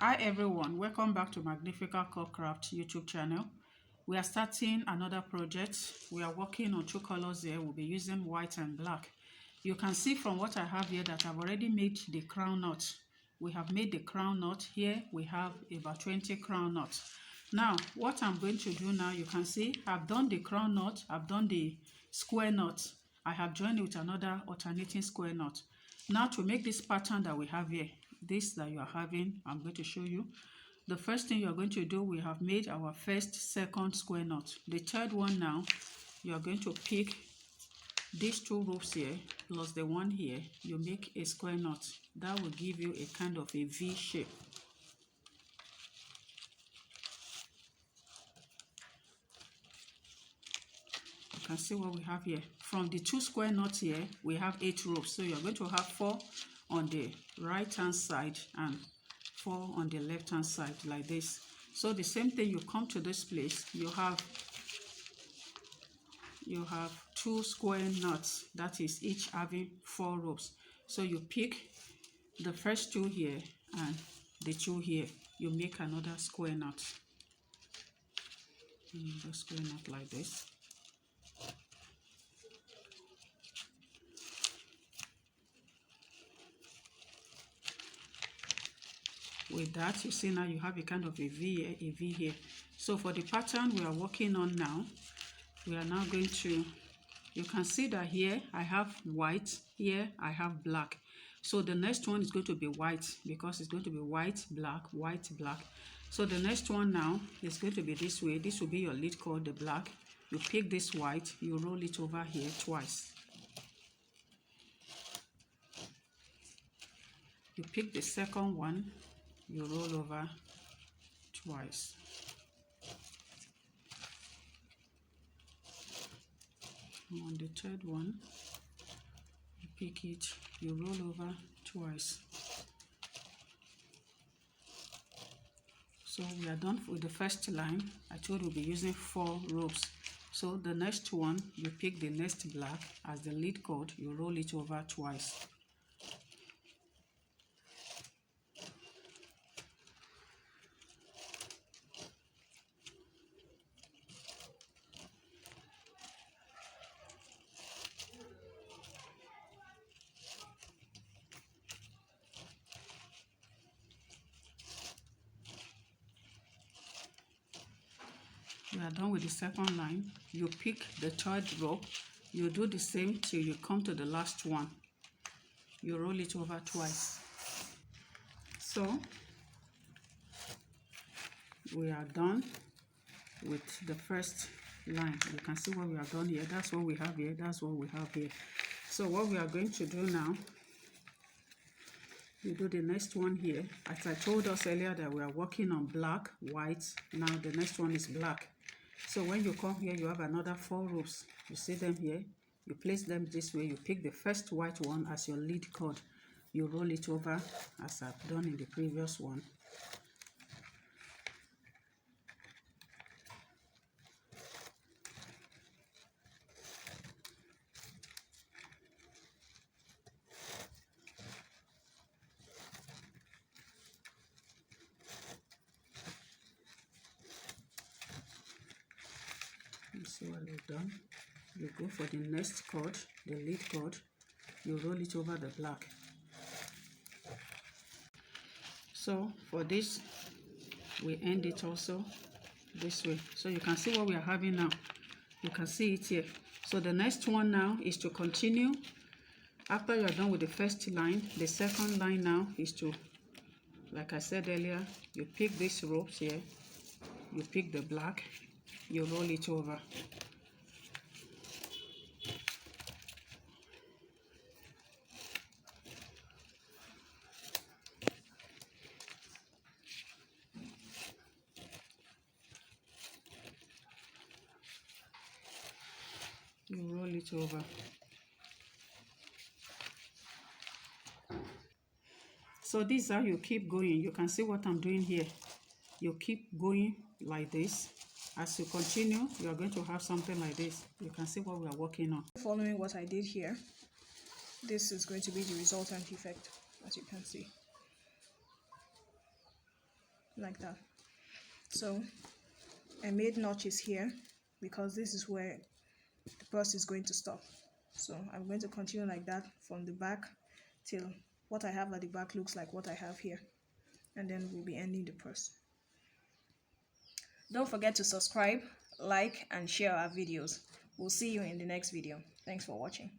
Hi everyone, welcome back to Magnifica Craft YouTube channel. We are starting another project. We are working on two colors here. We'll be using white and black. You can see from what I have here that I've already made the crown knot. We have made the crown knot. Here we have about 20 crown knots. Now what I'm going to do now, you can see I've done the crown knot, I've done the square knot. I have joined it with another alternating square knot. Now to make this pattern that we have here, this that you are having, I'm going to show you. The first thing you're going to do, we have made our first, second square knot. The third one now, you're going to pick these two ropes here plus the one here. You make a square knot. That will give you a kind of a V shape. You can see what we have here. From the two square knots here, we have 8 ropes. So you're going to have 4 on the right hand side and 4 on the left hand side like this. So the same thing, you come to this place, you have 2 square knots, that is each having 4 ropes. So you pick the first 2 here and the 2 here, you make another square knot. Another square knot like this. With that, you see now you have a kind of a V here, a V here. So for the pattern we are working on now, we are now going to, you can see that here I have white, here I have black. So the next one is going to be white because it's going to be white, black, white, black. So the next one now is going to be this way. This will be your lead cord, the black. You pick this white, you roll it over here twice. You pick the second one, you roll over twice. On the third one, you pick it, you roll over twice. So we are done with the first line. I told you we'll be using 4 ropes. So the next one, you pick the next black as the lead cord, you roll it over twice. We are done with the second line. You pick the third rope, you do the same till you come to the last one. You roll it over twice. So we are done with the first line. You can see what we have done here. That's what we have here. That's what we have here. So what we are going to do now, you do the next one here. As I told us earlier that we are working on black, white. Now the next one is black. So when you come here, you have another 4 ropes. You see them here. You place them this way. You pick the first white one as your lead cord. You roll it over as I've done in the previous one. You see what we've done. You go for the next cord, the lead cord, you roll it over the black. So for this, we end it also this way. So you can see what we are having now. You can see it here. So the next one now is to continue. After you are done with the first line, the second line now is to, like I said earlier, you pick these ropes here, you pick the black, you roll it over. You roll it over. So this is how you keep going. You can see what I'm doing here. You keep going like this. As you continue, you are going to have something like this. You can see what we are working on. Following what I did here, this is going to be the resultant effect, as you can see. like that. So I made notches here because this is where the purse is going to stop. So I'm going to continue like that from the back till what I have at the back looks like what I have here, and then we'll be ending the purse. Don't forget to subscribe, like, and share our videos. We'll see you in the next video. Thanks for watching.